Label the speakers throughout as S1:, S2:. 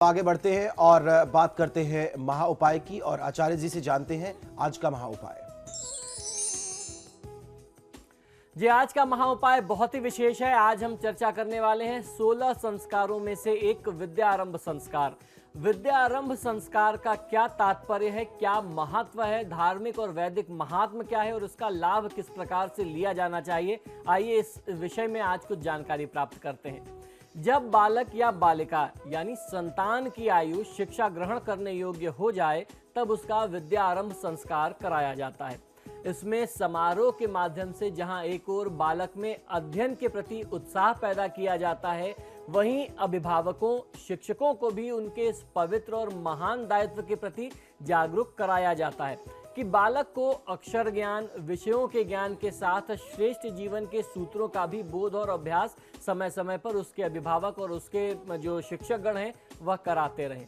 S1: आगे बढ़ते हैं और बात करते हैं महा उपाय की और आचार्य जी से जानते हैं आज का महा उपाय।
S2: जी, आज का महा उपाय बहुत ही विशेष है। आज हम चर्चा करने वाले हैं 16 संस्कारों में से एक विद्यारंभ संस्कार। विद्यारंभ संस्कार का क्या तात्पर्य है, क्या महत्व है, धार्मिक और वैदिक महात्म क्या है और उसका लाभ किस प्रकार से लिया जाना चाहिए, आइए इस विषय में आज कुछ जानकारी प्राप्त करते हैं। जब बालक या बालिका यानी संतान की आयु शिक्षा ग्रहण करने योग्य हो जाए तब उसका विद्यारंभ संस्कार कराया जाता है। इसमें समारोह के माध्यम से जहां एक ओर बालक में अध्ययन के प्रति उत्साह पैदा किया जाता है, वहीं अभिभावकों शिक्षकों को भी उनके इस पवित्र और महान दायित्व के प्रति जागरूक कराया जाता है कि बालक को अक्षर ज्ञान, विषयों के ज्ञान के साथ श्रेष्ठ जीवन के सूत्रों का भी बोध और अभ्यास समय समय पर उसके अभिभावक और उसके जो शिक्षकगण हैं वह कराते रहें।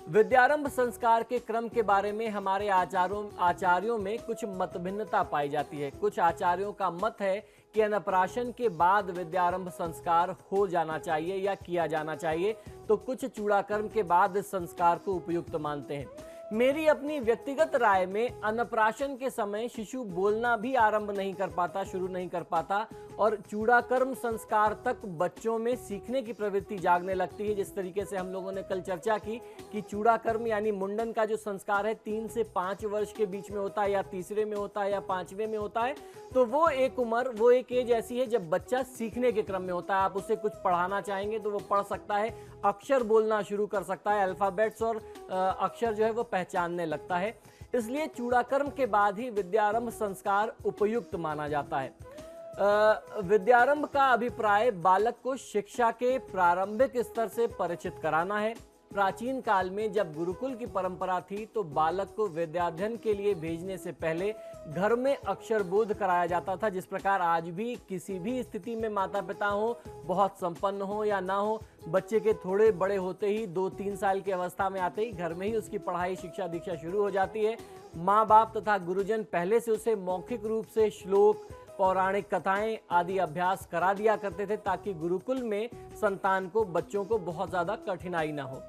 S2: विद्यारंभ संस्कार के क्रम के बारे में हमारे आचार्यों में कुछ मतभिन्नता पाई जाती है। कुछ आचार्यों का मत है कि अन्नप्राशन के बाद विद्यारंभ संस्कार हो जाना चाहिए या किया जाना चाहिए, तो कुछ चूड़ाकर्म के बाद इस संस्कार को उपयुक्त मानते हैं। मेरी अपनी व्यक्तिगत राय में अन्नप्राशन के समय शिशु बोलना भी आरंभ नहीं कर पाता, शुरू नहीं कर पाता और चूड़ाकर्म संस्कार तक बच्चों में सीखने की प्रवृत्ति जागने लगती है। जिस तरीके से हम लोगों ने कल चर्चा की कि चूड़ाकर्म यानी मुंडन का जो संस्कार है 3 से 5 वर्ष के बीच में होता है, या तीसरे में होता है या 5वें में होता है, तो वो एक उम्र, वो एक एज ऐसी है जब बच्चा सीखने के क्रम में होता है। आप उसे कुछ पढ़ाना चाहेंगे तो वो पढ़ सकता है, अक्षर बोलना शुरू कर सकता है, अल्फाबेट्स और अक्षर जो है वो पहचानने लगता है। इसलिए चूड़ाकर्म के बाद ही विद्यारंभ संस्कार उपयुक्त माना जाता है। विद्यारंभ का अभिप्राय बालक को शिक्षा के प्रारंभिक स्तर से परिचित कराना है। प्राचीन काल में जब गुरुकुल की परंपरा थी तो बालक को विद्याध्ययन के लिए भेजने से पहले घर में अक्षर बोध कराया जाता था। जिस प्रकार आज भी किसी भी स्थिति में माता पिता हो, बहुत संपन्न हो या ना हो, बच्चे के थोड़े बड़े होते ही 2-3 साल की अवस्था में आते ही घर में ही उसकी पढ़ाई शिक्षा दीक्षा शुरू हो जाती है। माँ बाप तथा गुरुजन पहले से उसे मौखिक रूप से श्लोक, पौराणिक कथाएं आदि अभ्यास करा दिया करते थे ताकि गुरुकुल में संतान को, बच्चों को बहुत ज्यादा कठिनाई ना हो।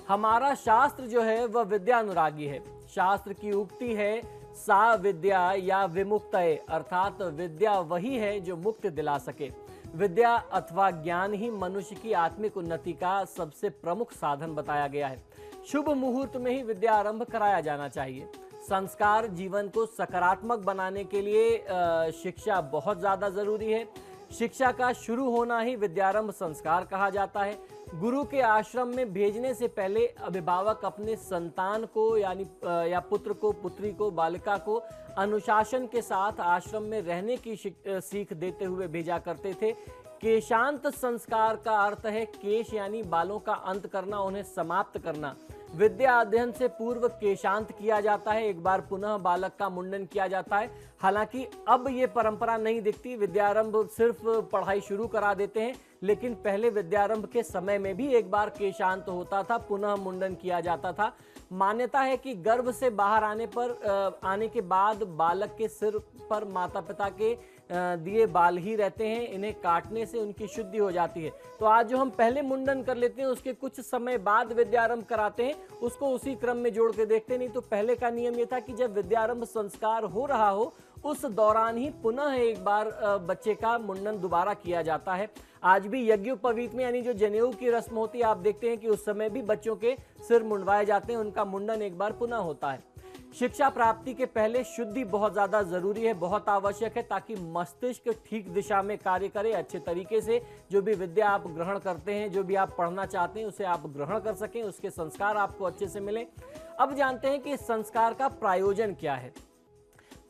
S2: हमारा शास्त्र जो है वह विद्यानुरागी है। शास्त्र की उक्ति है सा विद्या या विमुक्तये, अर्थात विद्या वही है जो मुक्ति दिला सके। विद्या अथवा ज्ञान ही मनुष्य की आत्मिक उन्नति का सबसे प्रमुख साधन बताया गया है। शुभ मुहूर्त में ही विद्या आरंभ कराया जाना चाहिए। संस्कार जीवन को सकारात्मक बनाने के लिए शिक्षा बहुत ज्यादा जरूरी है। शिक्षा का शुरू होना ही विद्यारंभ संस्कार कहा जाता है। गुरु के आश्रम में भेजने से पहले अभिभावक अपने संतान को या पुत्र को, पुत्री को, बालिका को अनुशासन के साथ आश्रम में रहने की सीख देते हुए भेजा करते थे। केशांत संस्कार का अर्थ है केश यानी बालों का अंत करना, उन्हें समाप्त करना। विद्या अध्ययन से पूर्व केशांत किया जाता है, एक बार पुनः बालक का मुंडन किया जाता है। हालांकि अब ये परंपरा नहीं दिखती, विद्यारंभ सिर्फ पढ़ाई शुरू करा देते हैं, लेकिन पहले विद्यारंभ के समय में भी एक बार केशांत होता था, पुनः मुंडन किया जाता था। मान्यता है कि गर्भ से बाहर आने के बाद बालक के सिर पर माता पिता के दिए बाल ही रहते हैं, इन्हें काटने से उनकी शुद्धि हो जाती है। तो आज जो हम पहले मुंडन कर लेते हैं उसके कुछ समय बाद विद्यारंभ कराते हैं, उसको उसी क्रम में जोड़ के देखते नहीं। तो पहले का नियम ये था कि जब विद्यारंभ संस्कार हो रहा हो उस दौरान ही पुनः एक बार बच्चे का मुंडन दोबारा किया जाता है। आज भी यज्ञोपवीत में यानी जो जनेऊ की रस्म होती है, आप देखते हैं कि उस समय भी बच्चों के सिर मुंडवाए जाते हैं, उनका मुंडन एक बार पुनः होता है। शिक्षा प्राप्ति के पहले शुद्धि बहुत ज्यादा जरूरी है, बहुत आवश्यक है, ताकि मस्तिष्क ठीक दिशा में कार्य करे अच्छे तरीके से। जो भी विद्या आप ग्रहण करते हैं, जो भी आप पढ़ना चाहते हैं, उसे आप ग्रहण कर सकें, उसके संस्कार आपको अच्छे से मिले। अब जानते हैं कि इस संस्कार का प्रयोजन क्या है।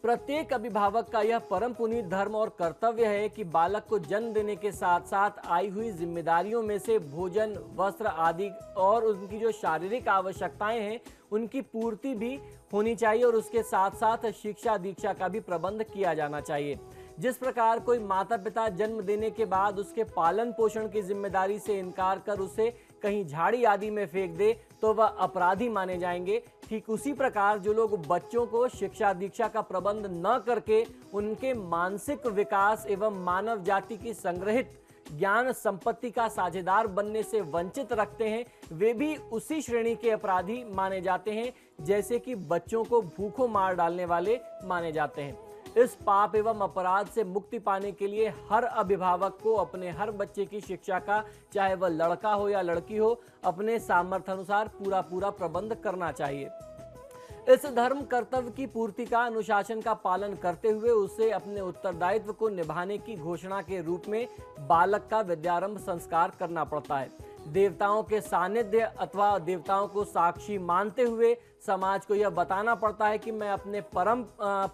S2: प्रत्येक अभिभावक का यह परम पुनीत धर्म और कर्तव्य है कि बालक को जन्म देने के साथ साथ आई हुई जिम्मेदारियों में से भोजन, वस्त्र आदि और उनकी जो शारीरिक आवश्यकताएं हैं उनकी पूर्ति भी होनी चाहिए और उसके साथ साथ शिक्षा दीक्षा का भी प्रबंध किया जाना चाहिए। जिस प्रकार कोई माता पिता जन्म देने के बाद उसके पालन पोषण की जिम्मेदारी से इनकार कर उसे कहीं झाड़ी आदि में फेंक दे तो वह अपराधी माने जाएंगे, ठीक उसी प्रकार जो लोग बच्चों को शिक्षा दीक्षा का प्रबंध न करके उनके मानसिक विकास एवं मानव जाति की संग्रहित ज्ञान संपत्ति का साझेदार बनने से वंचित रखते हैं, वे भी उसी श्रेणी के अपराधी माने जाते हैं जैसे कि बच्चों को भूखों मार डालने वाले माने जाते हैं। इस पाप एवं अपराध से मुक्ति पाने के लिए हर अभिभावक को अपने हर बच्चे की शिक्षा का, चाहे वह लड़का हो या लड़की हो, अपने सामर्थ्य अनुसार पूरा प्रबंध करना चाहिए। इस धर्म कर्तव्य की पूर्ति का, अनुशासन का पालन करते हुए उसे अपने उत्तरदायित्व को निभाने की घोषणा के रूप में बालक का विद्यारंभ संस्कार करना पड़ता है। देवताओं के सानिध्य अथवा देवताओं को साक्षी मानते हुए समाज को यह बताना पड़ता है कि मैं अपने परम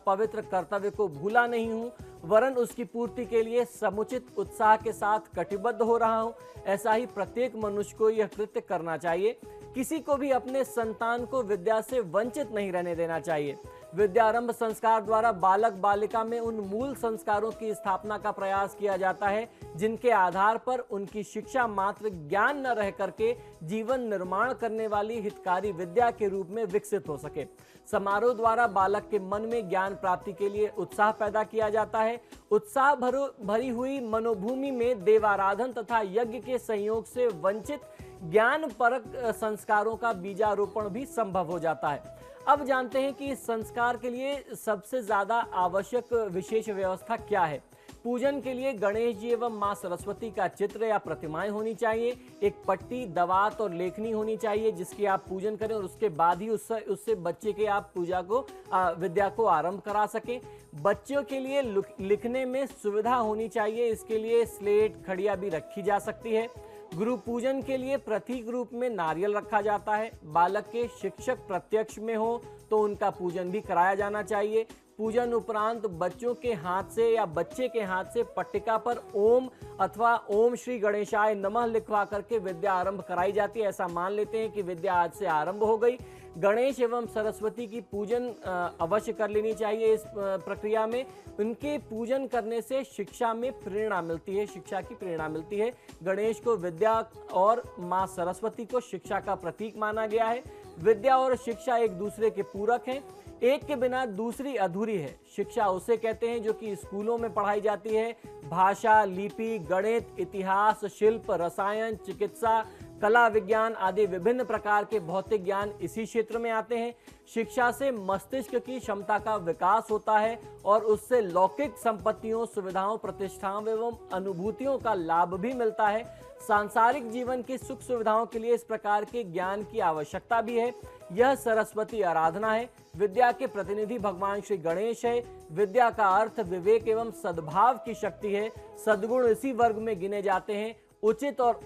S2: पवित्र कर्तव्य को भूला नहीं हूँ, वरन उसकी पूर्ति के लिए समुचित उत्साह के साथ कटिबद्ध हो रहा हूँ। ऐसा ही प्रत्येक मनुष्य को यह कृत्य करना चाहिए। किसी को भी अपने संतान को विद्या से वंचित नहीं रहने देना चाहिए। विद्यारंभ संस्कार द्वारा बालक बालिका में उन मूल संस्कारों की स्थापना का प्रयास किया जाता है जिनके आधार पर उनकी शिक्षा मात्र ज्ञान न रह करके जीवन निर्माण करने वाली हितकारी विद्या के रूप में विकसित हो सके। समारोह द्वारा बालक के मन में ज्ञान प्राप्ति के लिए उत्साह पैदा किया जाता है। उत्साह भरी हुई मनोभूमि में देवाराधन तथा यज्ञ के संयोग से वंचित ज्ञान परक संस्कारों का बीजारोपण भी संभव हो जाता है। अब जानते हैं कि इस संस्कार के लिए सबसे ज्यादा आवश्यक विशेष व्यवस्था क्या है। पूजन के लिए गणेश जी एवं मां सरस्वती का चित्र या प्रतिमाएं होनी चाहिए। एक पट्टी, दवात और लेखनी होनी चाहिए जिसकी आप पूजन करें और उसके बाद ही उससे बच्चे के आप पूजा को विद्या को आरंभ करा सकें। बच्चों के लिए लिखने में सुविधा होनी चाहिए, इसके लिए स्लेट, खड़िया भी रखी जा सकती है। गुरु पूजन के लिए प्रतीक रूप में नारियल रखा जाता है। बालक के शिक्षक प्रत्यक्ष में हो तो उनका पूजन भी कराया जाना चाहिए। पूजन उपरांत बच्चों के हाथ से या बच्चे के हाथ से पट्टिका पर ओम अथवा ओम श्री गणेशाय नमः लिखवा करके विद्या आरंभ कराई जाती है। ऐसा मान लेते हैं कि विद्या आज से आरंभ हो गई। गणेश एवं सरस्वती की पूजन अवश्य कर लेनी चाहिए। इस प्रक्रिया में उनके पूजन करने से शिक्षा में प्रेरणा मिलती है, शिक्षा की प्रेरणा मिलती है। गणेश को विद्या और मां सरस्वती को शिक्षा का प्रतीक माना गया है। विद्या और शिक्षा एक दूसरे के पूरक हैं, एक के बिना दूसरी अधूरी है। शिक्षा उसे कहते हैं जो कि स्कूलों में पढ़ाई जाती है। भाषा, लिपि, गणित, इतिहास, शिल्प, रसायन, चिकित्सा, कला, विज्ञान आदि विभिन्न प्रकार के भौतिक ज्ञान इसी क्षेत्र में आते हैं। शिक्षा से मस्तिष्क की क्षमता का विकास होता है और उससे लौकिक संपत्तियों, सुविधाओं, प्रतिष्ठाओं एवं अनुभूतियों का लाभ भी मिलता है। सांसारिक जीवन की सुख सुविधाओं के लिए इस प्रकार के ज्ञान की आवश्यकता भी है। यह सरस्वती आराधना है। विद्या के प्रतिनिधि भगवान श्री गणेश है। विद्या का अर्थ विवेक एवं सद्भाव की शक्ति है। सद्गुण इसी वर्ग में गिने जाते हैं। उचित और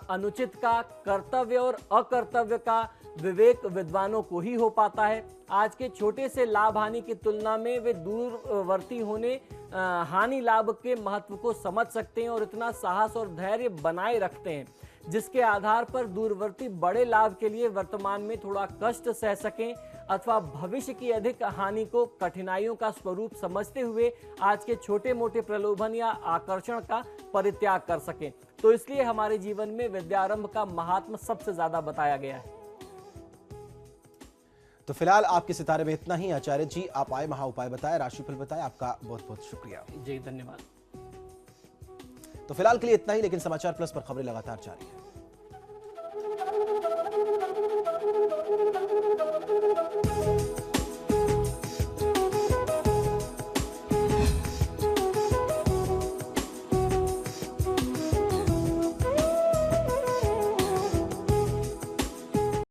S2: अनुचित का, कर्तव्य और अकर्तव्य का विवेक विद्वानों को ही हो पाता है। आज के छोटे से लाभ हानि की तुलना में वे दूरवर्ती होने हानि लाभ के महत्व को समझ सकते हैं और इतना साहस और धैर्य बनाए रखते हैं जिसके आधार पर दूरवर्ती बड़े लाभ के लिए वर्तमान में थोड़ा कष्ट सह सकें अथवा भविष्य की अधिक हानि को कठिनाइयों का स्वरूप समझते हुए आज के छोटे मोटे प्रलोभन या आकर्षण का परित्याग कर सकें। तो इसलिए हमारे जीवन में विद्यारंभ का महात्म सबसे ज्यादा बताया गया है।
S1: तो फिलहाल आपके सितारे में इतना ही। आचार्य जी, आप आए, महा उपाय बताया, राशिफल बताया, आपका बहुत बहुत शुक्रिया।
S2: जी धन्यवाद।
S1: तो फिलहाल के लिए इतना ही, लेकिन समाचार प्लस पर खबरें लगातार जारी है।